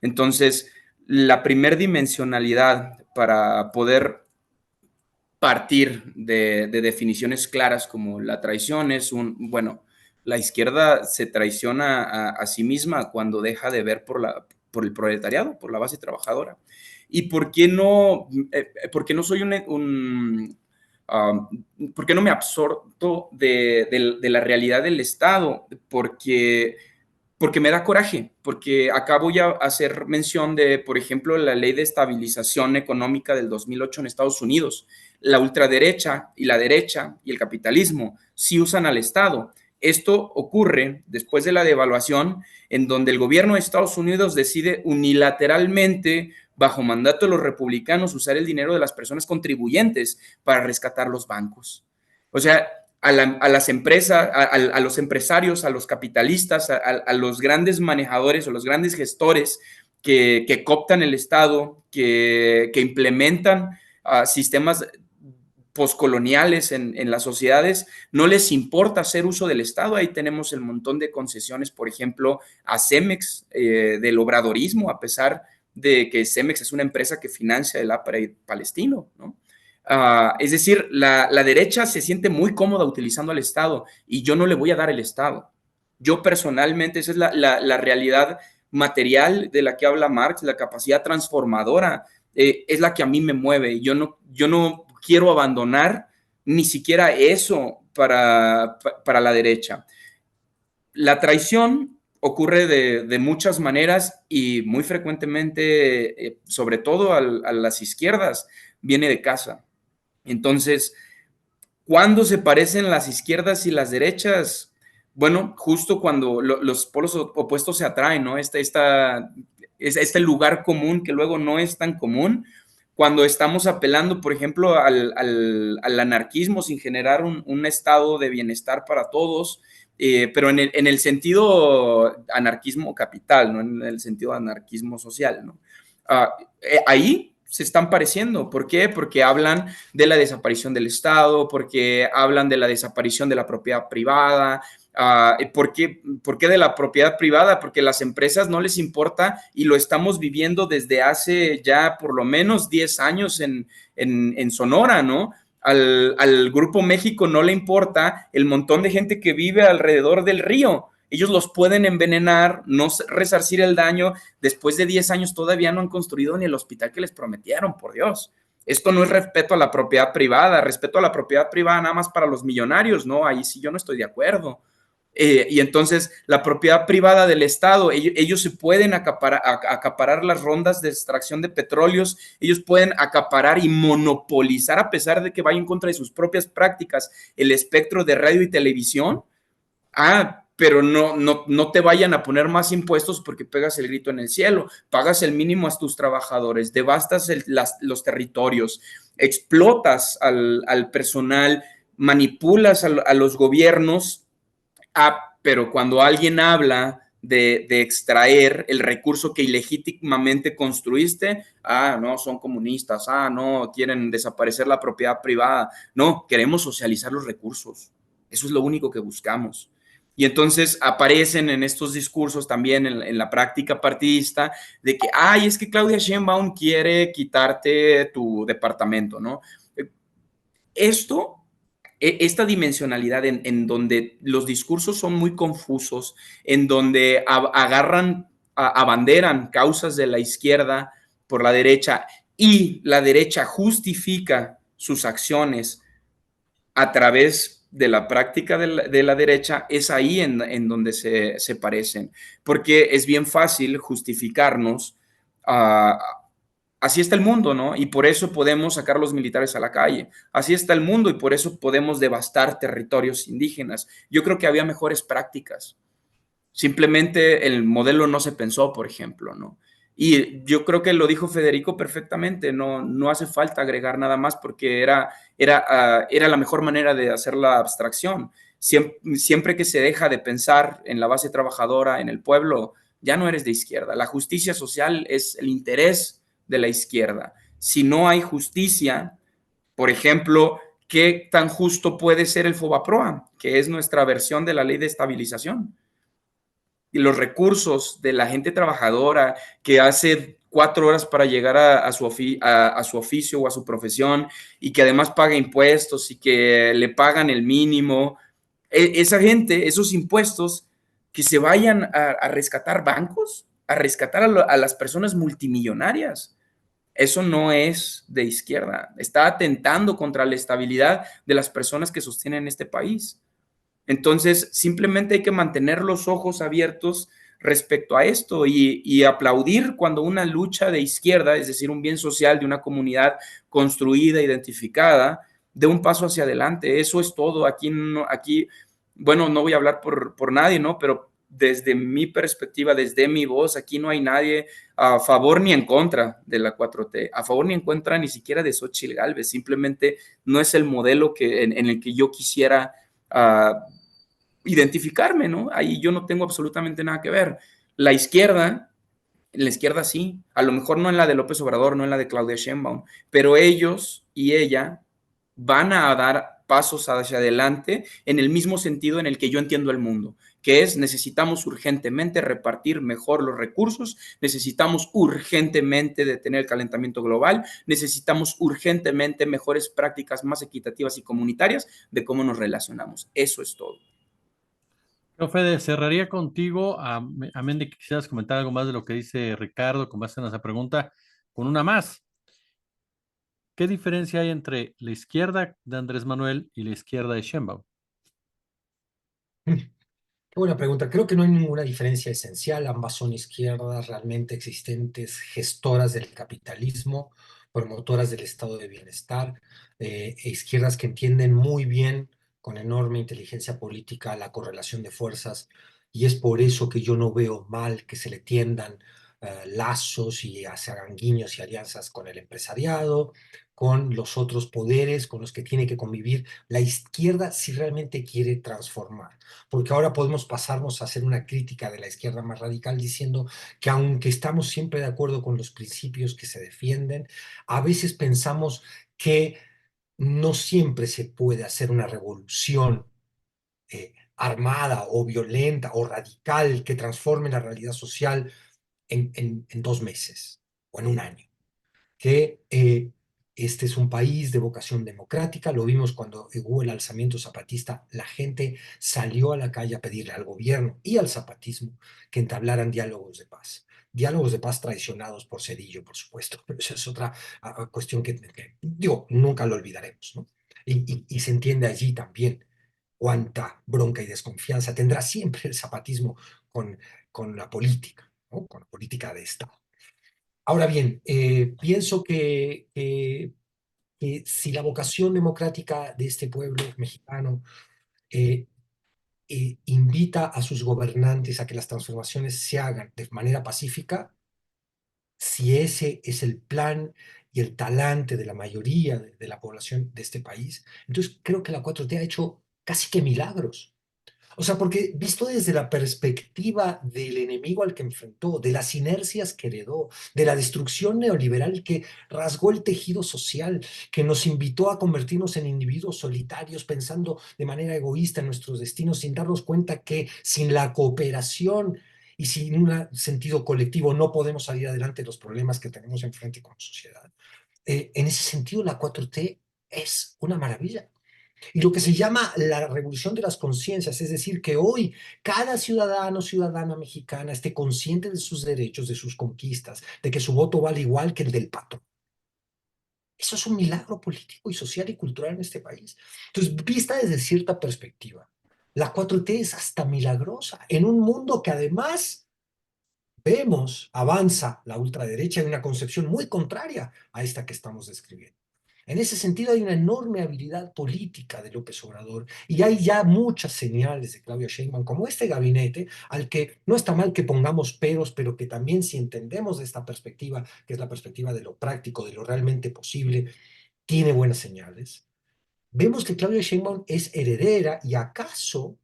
Speaker 2: Entonces, la primer dimensionalidad para poder partir de definiciones claras como la traición es la izquierda se traiciona a sí misma cuando deja de ver por el proletariado, por la base trabajadora. ¿Y por qué no soy por qué no me absorto de la realidad del Estado? Porque me da coraje, porque acá voy a hacer mención de, por ejemplo, la ley de estabilización económica del 2008 en Estados Unidos. La ultraderecha y la derecha y el capitalismo sí usan al Estado. Esto ocurre después de la devaluación, en donde el gobierno de Estados Unidos decide unilateralmente, bajo mandato de los republicanos, usar el dinero de las personas contribuyentes para rescatar los bancos. O sea, a las empresas, a los empresarios, a los capitalistas, a los grandes manejadores o los grandes gestores que cooptan el Estado, que implementan sistemas poscoloniales en las sociedades, no les importa hacer uso del Estado. Ahí tenemos el montón de concesiones, por ejemplo, a Cemex, del obradorismo, a pesar de que Cemex es una empresa que financia el apartheid palestino, ¿no? Es decir, la derecha se siente muy cómoda utilizando al Estado y yo no le voy a dar el Estado. Yo personalmente, esa es la realidad material de la que habla Marx, la capacidad transformadora, es la que a mí me mueve. Yo no quiero abandonar ni siquiera eso para la derecha. La traición ocurre de muchas maneras y muy frecuentemente, sobre todo a las izquierdas, viene de casa. Entonces, ¿cuándo se parecen las izquierdas y las derechas? Bueno, justo cuando los polos opuestos se atraen, ¿no? Este lugar común que luego no es tan común, cuando estamos apelando, por ejemplo, al anarquismo sin generar un estado de bienestar para todos, pero en el sentido anarquismo capital, no en el sentido anarquismo social, ¿no? Ahí se están pareciendo. ¿Por qué? Porque hablan de la desaparición del Estado, porque hablan de la desaparición de la propiedad privada. ¿Por qué de la propiedad privada? Porque a las empresas no les importa y lo estamos viviendo desde hace ya por lo menos 10 años en Sonora, ¿no? Al Grupo México no le importa el montón de gente que vive alrededor del río. Ellos los pueden envenenar, no resarcir el daño. Después de 10 años todavía no han construido ni el hospital que les prometieron, por Dios. Esto no es respeto a la propiedad privada, respeto a la propiedad privada nada más para los millonarios, ¿no? Ahí sí yo no estoy de acuerdo. Y entonces la propiedad privada del Estado, ellos se pueden acaparar las rondas de extracción de petróleos, ellos pueden acaparar y monopolizar, a pesar de que vaya en contra de sus propias prácticas, el espectro de radio y televisión. Pero no te vayan a poner más impuestos porque pegas el grito en el cielo, pagas el mínimo a tus trabajadores, devastas los territorios, explotas al personal, manipulas a los gobiernos. Pero cuando alguien habla de extraer el recurso que ilegítimamente construiste, no, son comunistas, no, quieren desaparecer la propiedad privada. No, queremos socializar los recursos. Eso es lo único que buscamos. Y entonces aparecen en estos discursos también en la práctica partidista de que, es que Claudia Sheinbaum quiere quitarte tu departamento, ¿no? Esta dimensionalidad en donde los discursos son muy confusos, en donde abanderan causas de la izquierda por la derecha y la derecha justifica sus acciones a través de la práctica de la derecha, es ahí en donde se parecen, porque es bien fácil justificarnos. Así está el mundo, ¿no? Y por eso podemos sacar a los militares a la calle. Así está el mundo y por eso podemos devastar territorios indígenas. Yo creo que había mejores prácticas. Simplemente el modelo no se pensó, por ejemplo, ¿no? Y yo creo que lo dijo Federico perfectamente, no hace falta agregar nada más porque era la mejor manera de hacer la abstracción. Siempre que se deja de pensar en la base trabajadora, en el pueblo, ya no eres de izquierda. La justicia social es el interés de la izquierda. si no hay justicia. Por ejemplo, ¿qué tan justo puede ser el FOBAPROA, que es nuestra versión de la ley de estabilización? Y los recursos de la gente trabajadora que hace 4 horas para llegar a su oficio o a su profesión y que además paga impuestos y que le pagan el mínimo. Esa gente, esos impuestos, que se vayan a rescatar bancos, a rescatar a las personas multimillonarias. Eso no es de izquierda. Está atentando contra la estabilidad de las personas que sostienen este país. Entonces, simplemente hay que mantener los ojos abiertos respecto a esto y aplaudir cuando una lucha de izquierda, es decir, un bien social de una comunidad construida, identificada, dé un paso hacia adelante. Eso es todo. Aquí, bueno, no voy a hablar por nadie, ¿no? Pero desde mi perspectiva, desde mi voz, aquí no hay nadie a favor ni en contra de la 4T, a favor ni en contra ni siquiera de Xóchitl Gálvez. Simplemente no es el modelo en el que yo quisiera identificarme, ¿no? Ahí yo no tengo absolutamente nada que ver. La izquierda, en la izquierda sí, a lo mejor no en la de López Obrador, no en la de Claudia Sheinbaum, pero ellos y ella van a dar pasos hacia adelante en el mismo sentido en el que yo entiendo el mundo, que es necesitamos urgentemente repartir mejor los recursos, necesitamos urgentemente detener el calentamiento global, necesitamos urgentemente mejores prácticas más equitativas y comunitarias de cómo nos relacionamos. Eso es todo.
Speaker 1: No, Fede, cerraría contigo, a menos de que quisieras comentar algo más de lo que dice Ricardo con base en esa pregunta, con una más. ¿Qué diferencia hay entre la izquierda de Andrés Manuel y la izquierda de Sheinbaum?
Speaker 3: Qué buena pregunta. Creo que no hay ninguna diferencia esencial. Ambas son izquierdas realmente existentes, gestoras del capitalismo, promotoras del estado de bienestar, izquierdas que entienden muy bien, con enorme inteligencia política, la correlación de fuerzas. Y es por eso que yo no veo mal que se le tiendan lazos y se hagan guiños y alianzas con el empresariado, con los otros poderes con los que tiene que convivir la izquierda si realmente quiere transformar, porque ahora podemos pasarnos a hacer una crítica de la izquierda más radical diciendo que aunque estamos siempre de acuerdo con los principios que se defienden, a veces pensamos que no siempre se puede hacer una revolución armada o violenta o radical que transforme la realidad social en 2 meses o en un año, que este es un país de vocación democrática. Lo vimos cuando hubo el alzamiento zapatista. La gente salió a la calle a pedirle al gobierno y al zapatismo que entablaran diálogos de paz. Diálogos de paz traicionados por Cedillo, por supuesto, pero esa es otra cuestión que, digo, nunca lo olvidaremos, ¿no? Y se entiende allí también cuánta bronca y desconfianza tendrá siempre el zapatismo con, con la política, ¿no? Con la política de Estado. Ahora bien, pienso que si la vocación democrática de este pueblo mexicano eh, invita a sus gobernantes a que las transformaciones se hagan de manera pacífica, si ese es el plan y el talante de la mayoría de la población de este país, entonces creo que la 4T ha hecho casi que milagros. O sea, porque visto desde la perspectiva del enemigo al que enfrentó, de las inercias que heredó, de la destrucción neoliberal que rasgó el tejido social, que nos invitó a convertirnos en individuos solitarios, pensando de manera egoísta en nuestros destinos, sin darnos cuenta que sin la cooperación y sin un sentido colectivo no podemos salir adelante de los problemas que tenemos enfrente como sociedad. En ese sentido, la 4T es una maravilla y lo que se llama la revolución de las conciencias, es decir, que hoy cada ciudadano, ciudadana mexicana esté consciente de sus derechos, de sus conquistas, de que su voto vale igual que el del patrón. Eso es un milagro político y social y cultural en este país. Entonces, vista desde cierta perspectiva, la 4T es hasta milagrosa en un mundo que además vemos avanza la ultraderecha en una concepción muy contraria a esta que estamos describiendo. En ese sentido hay una enorme habilidad política de López Obrador y hay ya muchas señales de Claudia Sheinbaum, como este gabinete, al que no está mal que pongamos peros, pero que también si entendemos de esta perspectiva, que es la perspectiva de lo práctico, de lo realmente posible, tiene buenas señales. Vemos que Claudia Sheinbaum es heredera y acaso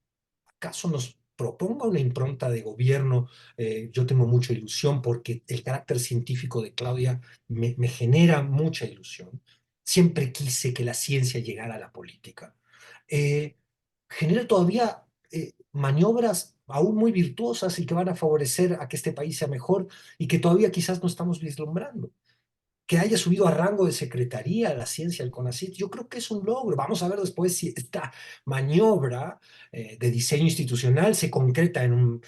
Speaker 3: nos proponga una impronta de gobierno, yo tengo mucha ilusión porque el carácter científico de Claudia me genera mucha ilusión. Siempre quise que la ciencia llegara a la política. Eh, Genera todavía maniobras aún muy virtuosas y que van a favorecer a que este país sea mejor y que todavía quizás no estamos vislumbrando. Que haya subido a rango de secretaría la ciencia del CONACYT, yo creo que es un logro. Vamos a ver después si esta maniobra de diseño institucional se concreta en un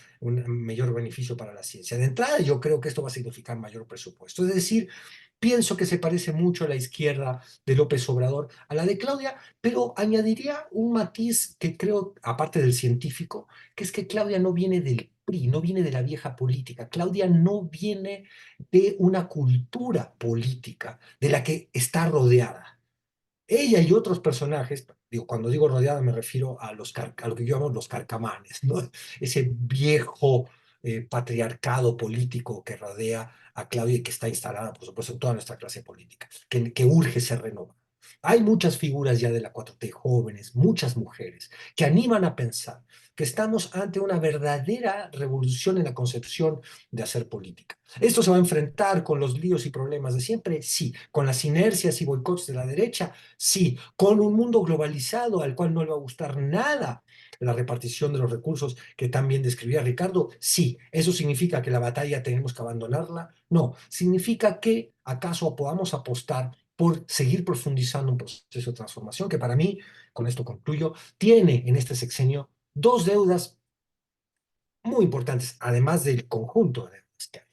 Speaker 3: mayor beneficio para la ciencia. De entrada, yo creo que esto va a significar mayor presupuesto. Es decir, pienso que se parece mucho a la izquierda de López Obrador a la de Claudia, pero añadiría un matiz que creo, aparte del científico, que es que Claudia no viene del PRI, no viene de la vieja política. Claudia no viene de una cultura política de la que está rodeada. Ella y otros personajes, digo, cuando digo rodeada me refiero a, a lo que yo llamo los carcamanes, ¿no? Ese viejo patriarcado político que rodea a Claudia y que está instalada, por supuesto, en toda nuestra clase política, que urge ser renovada. Hay muchas figuras ya de la 4T, jóvenes, muchas mujeres, que animan a pensar que estamos ante una verdadera revolución en la concepción de hacer política. ¿Esto se va a enfrentar con los líos y problemas de siempre? Sí. ¿Con las inercias y boicots de la derecha? Sí. ¿Con un mundo globalizado al cual no le va a gustar nada la repartición de los recursos que también describía Ricardo? Sí. ¿Eso significa que la batalla tenemos que abandonarla? No. Significa que acaso podamos apostar por seguir profundizando un proceso de transformación que para mí, con esto concluyo, tiene en este sexenio dos deudas muy importantes, además del conjunto de deudas que hay.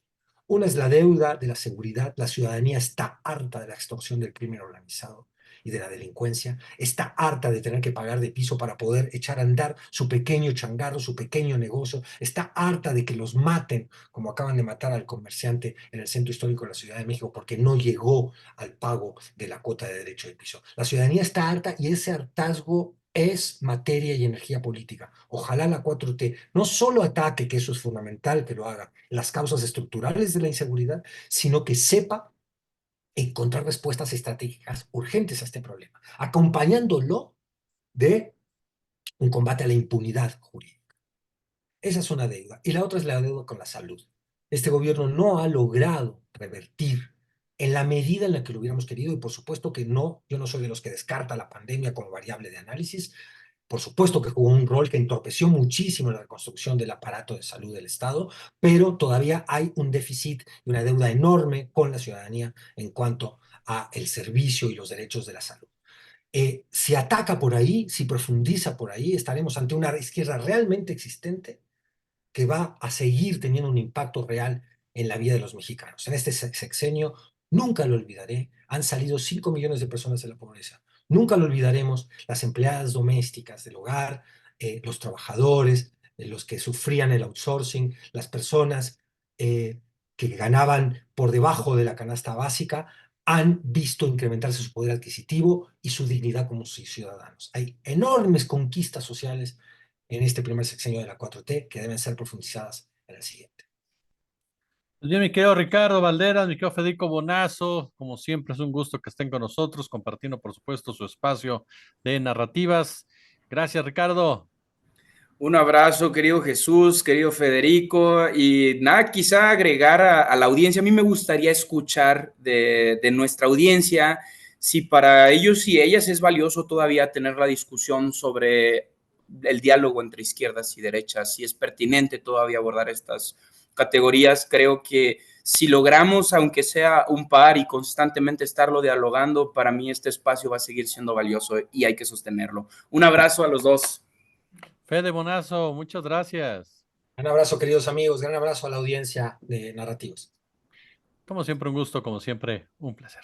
Speaker 3: Una es la deuda de la seguridad. La ciudadanía está harta de la extorsión del crimen organizado y de la delincuencia. Está harta de tener que pagar de piso para poder echar a andar su pequeño changarro, su pequeño negocio. Está harta de que los maten, como acaban de matar al comerciante en el centro histórico de la Ciudad de México, porque no llegó al pago de la cuota de derecho de piso. La ciudadanía está harta y ese hartazgo es materia y energía política. Ojalá la 4T no solo ataque, que eso es fundamental que lo haga, las causas estructurales de la inseguridad, sino que sepa encontrar respuestas estratégicas urgentes a este problema, acompañándolo de un combate a la impunidad jurídica. Esa es una deuda. Y la otra es la deuda con la salud. Este gobierno no ha logrado revertir en la medida en la que lo hubiéramos querido, y por supuesto que no, yo no soy de los que descarta la pandemia como variable de análisis. Por supuesto que jugó un rol que entorpeció muchísimo la reconstrucción del aparato de salud del Estado, pero todavía hay un déficit y una deuda enorme con la ciudadanía en cuanto a el servicio y los derechos de la salud. Si ataca por ahí, si profundiza por ahí, estaremos ante una izquierda realmente existente que va a seguir teniendo un impacto real en la vida de los mexicanos. En este sexenio, nunca lo olvidaré, han salido 5 millones de personas de la pobreza. Nunca lo olvidaremos, las empleadas domésticas del hogar, los trabajadores, los que sufrían el outsourcing, las personas que ganaban por debajo de la canasta básica, han visto incrementarse su poder adquisitivo y su dignidad como ciudadanos. Hay enormes conquistas sociales en este primer sexenio de la 4T que deben ser profundizadas en el siguiente.
Speaker 1: Pues bien, mi querido Ricardo Valderas, mi querido Federico Bonazo, como siempre es un gusto que estén con nosotros, compartiendo por supuesto su espacio de narrativas. Gracias, Ricardo.
Speaker 2: Un abrazo, querido Jesús, querido Federico, y nada, quizá agregar a la audiencia, a mí me gustaría escuchar de nuestra audiencia si para ellos y ellas es valioso todavía tener la discusión sobre el diálogo entre izquierdas y derechas, si es pertinente todavía abordar estas categorías. Creo que si logramos, aunque sea un par y constantemente estarlo dialogando, para mí este espacio va a seguir siendo valioso y hay que sostenerlo. Un abrazo a los dos.
Speaker 1: Fede Bonazo, muchas gracias.
Speaker 3: Gran abrazo, queridos amigos, gran abrazo a la audiencia de Narrativos.
Speaker 1: Como siempre, un gusto, como siempre, un placer.